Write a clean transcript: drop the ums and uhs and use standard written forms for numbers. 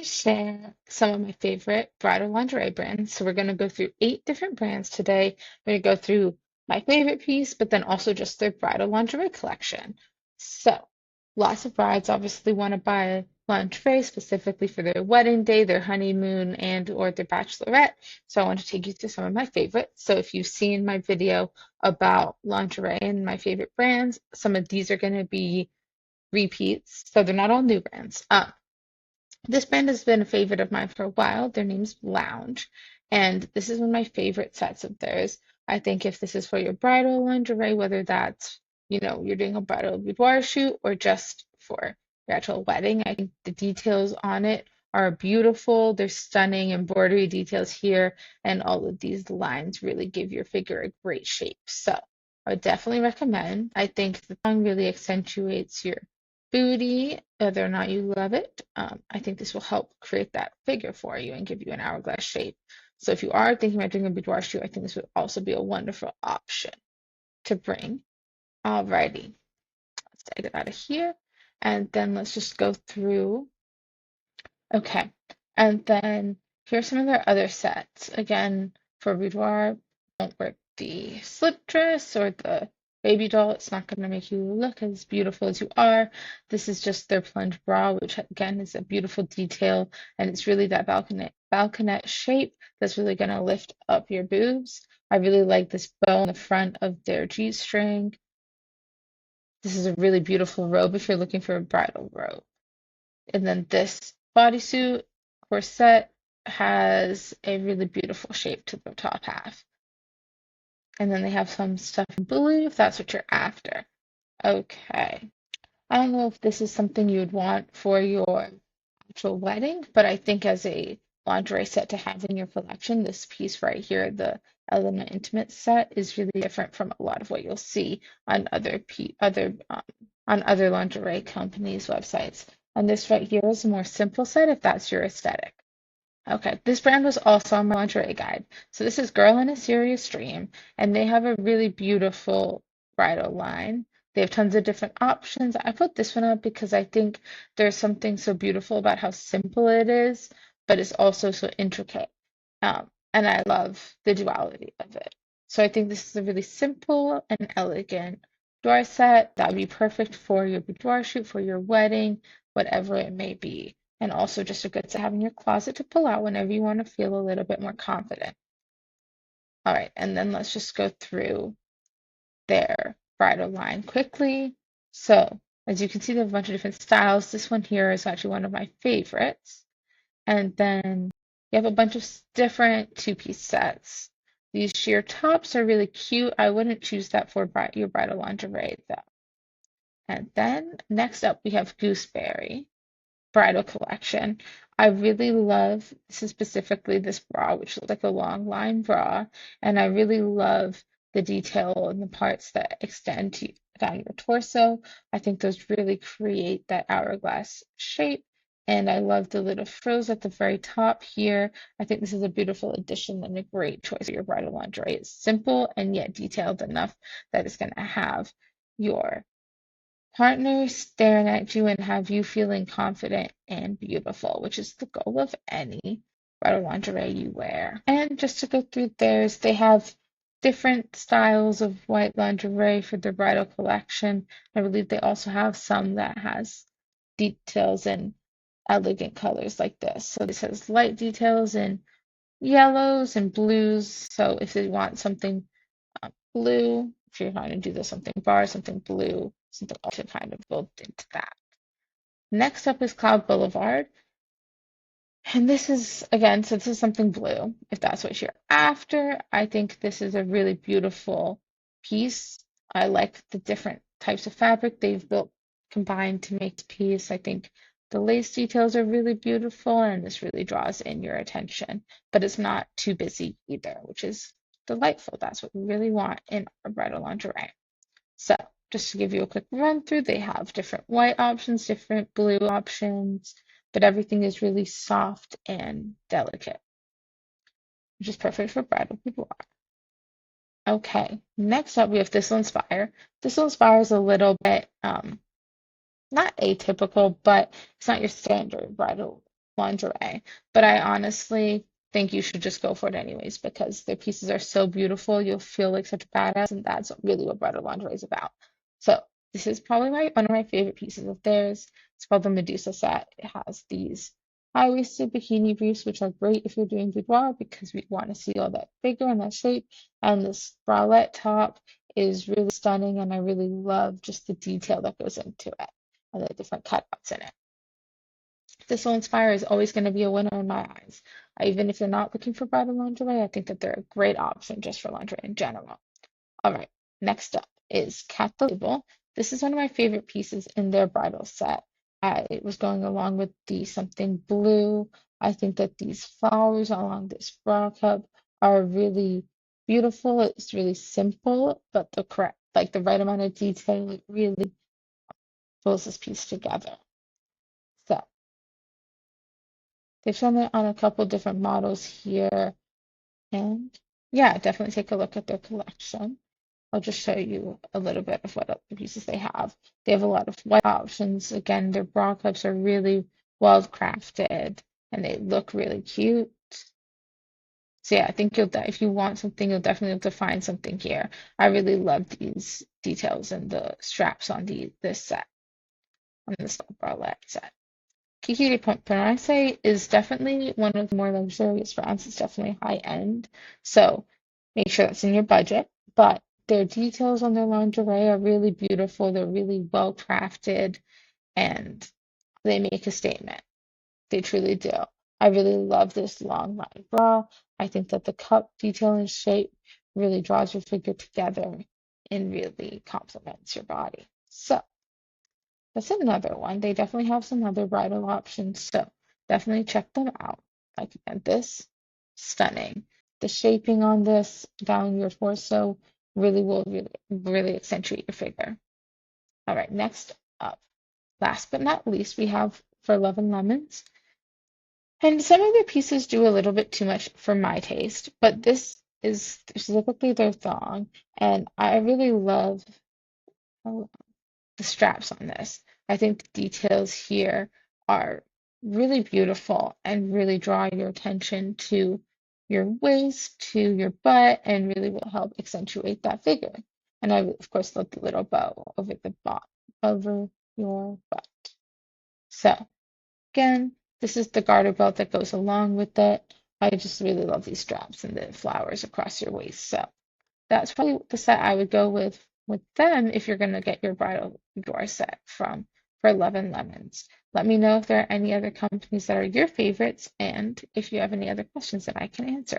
to share some of my favorite bridal lingerie brands. So we're going to go through 8 different brands today. We're going to go through my favorite piece, but then also just their bridal lingerie collection. So lots of brides obviously want to buy lingerie specifically for their wedding day, their honeymoon, and or their bachelorette. So I want to take you through some of my favorites. So if you've seen my video about lingerie and my favorite brands, some of these are going to be repeats. So they're not all new brands. This brand has been a favorite of mine for a while. Their name's Lounge, and this is one of my favorite sets of theirs. I think if this is for your bridal lingerie, whether that's, you're doing a bridal boudoir shoot or just for your actual wedding, I think the details on it are beautiful. There's stunning embroidery details here, and all of these lines really give your figure a great shape. So I would definitely recommend. I think the song really accentuates your booty, whether or not you love it. I think this will help create that figure for you and give you an hourglass shape. So if you are thinking about doing a boudoir shoot, I think this would also be a wonderful option to bring. Alrighty, let's take it out of here. And then let's just go through. Okay. And then here's some of their other sets. Again, for boudoir, don't wear the slip dress or the baby doll. It's not going to make you look as beautiful as you are. This is just their plunge bra, which again is a beautiful detail, and it's really that balconette shape that's really going to lift up your boobs. I really like this bow in the front of their G-string. This is a really beautiful robe if you're looking for a bridal robe. And then this bodysuit corset has a really beautiful shape to the top half. And then they have some stuff in blue if that's what you're after. Okay. I don't know if this is something you would want for your actual wedding, but I think as a lingerie set to have in your collection, this piece right here, the Element Intimate set, is really different from a lot of what you'll see on other lingerie companies' websites. And this right here is a more simple set if that's your aesthetic. Okay, this brand was also on my lingerie guide. So this is Girl in a Serious Dream, and they have a really beautiful bridal line. They have tons of different options. I put this one up because I think there's something so beautiful about how simple it is, but it's also so intricate. And I love the duality of it. So I think this is a really simple and elegant boudoir set that would be perfect for your boudoir shoot, for your wedding, whatever it may be. And also just a good to have in your closet to pull out whenever you want to feel a little bit more confident. All right, and then let's just go through their bridal line quickly. So, as you can see, they have a bunch of different styles. This one here is actually one of my favorites. And then you have a bunch of different two-piece sets. These sheer tops are really cute. I wouldn't choose that for your bridal lingerie, though. And then next up, we have Gooseberry bridal collection. I really love this is specifically this bra, which looks like a long line bra, and I really love the detail in the parts that extend down your torso. I think those really create that hourglass shape. And I love the little frills at the very top here. I think this is a beautiful addition and a great choice for your bridal lingerie. It's simple and yet detailed enough that it's going to have your partner staring at you and have you feeling confident and beautiful, which is the goal of any bridal lingerie you wear. And just to go through theirs, they have different styles of white lingerie for their bridal collection. I believe they also have some that has details in elegant colors like this. So this has light details in yellows and blues. So if they want something blue, if you're trying to do this something bar, something blue, something to kind of build into that. Next up is Cloud Boulevard. And this is, again, so this is something blue. If that's what you're after, I think this is a really beautiful piece. I like the different types of fabric they've built combined to make the piece. I think the lace details are really beautiful, and this really draws in your attention, but it's not too busy either, which is delightful. That's what we really want in our bridal lingerie. So, just to give you a quick run through, they have different white options, different blue options, but everything is really soft and delicate, which is perfect for bridal boudoir. Okay, next up we have Thistle Spire. Thistle Spire is a little bit not atypical, but it's not your standard bridal lingerie, but I honestly think you should just go for it anyways because their pieces are so beautiful. You'll feel like such a badass, and that's really what bridal lingerie is about. So this is probably one of my favorite pieces of theirs. It's called the Medusa set. It has these high-waisted bikini briefs, which are great if you're doing boudoir because we want to see all that figure and that shape. And this bralette top is really stunning, and I really love just the detail that goes into it and the different cutouts in it. Thistle Spire is always going to be a winner in my eyes. Even if you're not looking for bridal lingerie, I think that they're a great option just for lingerie in general. All right, next up is Cat the Label. This is one of my favorite pieces in their bridal set. It was going along with the something blue. I think that these flowers along this bra cup are really beautiful. It's really simple, but the correct, like the right amount of detail, it really pulls this piece together. So they've shown it on a couple different models here, and yeah, definitely take a look at their collection. I'll just show you a little bit of what other pieces they have. They have a lot of white options. Again, their bra cups are really well crafted and they look really cute. So yeah, I think if you want something, you'll definitely have to find something here. I really love these details and the straps on this set, on this bralette set. Kiki De Montparnasse is definitely one of the more luxurious brands. It's definitely high end. So make sure that's in your budget. But their details on their lingerie are really beautiful. They're really well crafted and they make a statement. They truly do. I really love this long line bra. I think that the cup detail and shape really draws your figure together and really complements your body. So that's another one. They definitely have some other bridal options, so definitely check them out. Like again, this stunning. The shaping on this down your torso really accentuate your figure. All right, next up, last but not least, we have For Love and Lemons. And some of their pieces do a little bit too much for my taste, but this is specifically their thong, and I really love the straps on this. I think the details here are really beautiful and really draw your attention to your waist, to your butt, and really will help accentuate that figure. And I, of course, love the little bow over the bot over your butt. So again, this is the garter belt that goes along with it. I just really love these straps and the flowers across your waist. So that's probably the set I would go with them if you're going to get your bridal boudoir set from For Love and Lemons. Let me know if there are any other companies that are your favorites and if you have any other questions that I can answer.